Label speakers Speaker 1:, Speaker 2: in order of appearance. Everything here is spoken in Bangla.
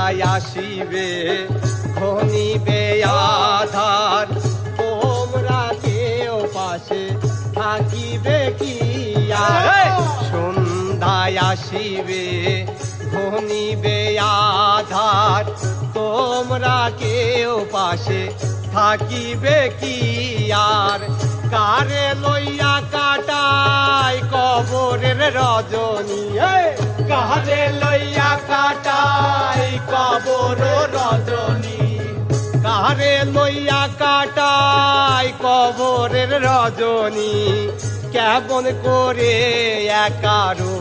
Speaker 1: সন্ধ্যায় আসিবে ঘনিবে আধার, তোমরা কেউ পাশে থাকিবে কি আর। সন্ধ্যায় আসিবে ঘনিবে আধার, তোমরা কেউ পাশে থাকিবে কি আর। কারে লইয়া কাটাই কবরের রজনী, কারে লইয়া কাটাই কবর রজনী, কারে লইয়া কাটাই কবরের রজনী, কেমন করে একারো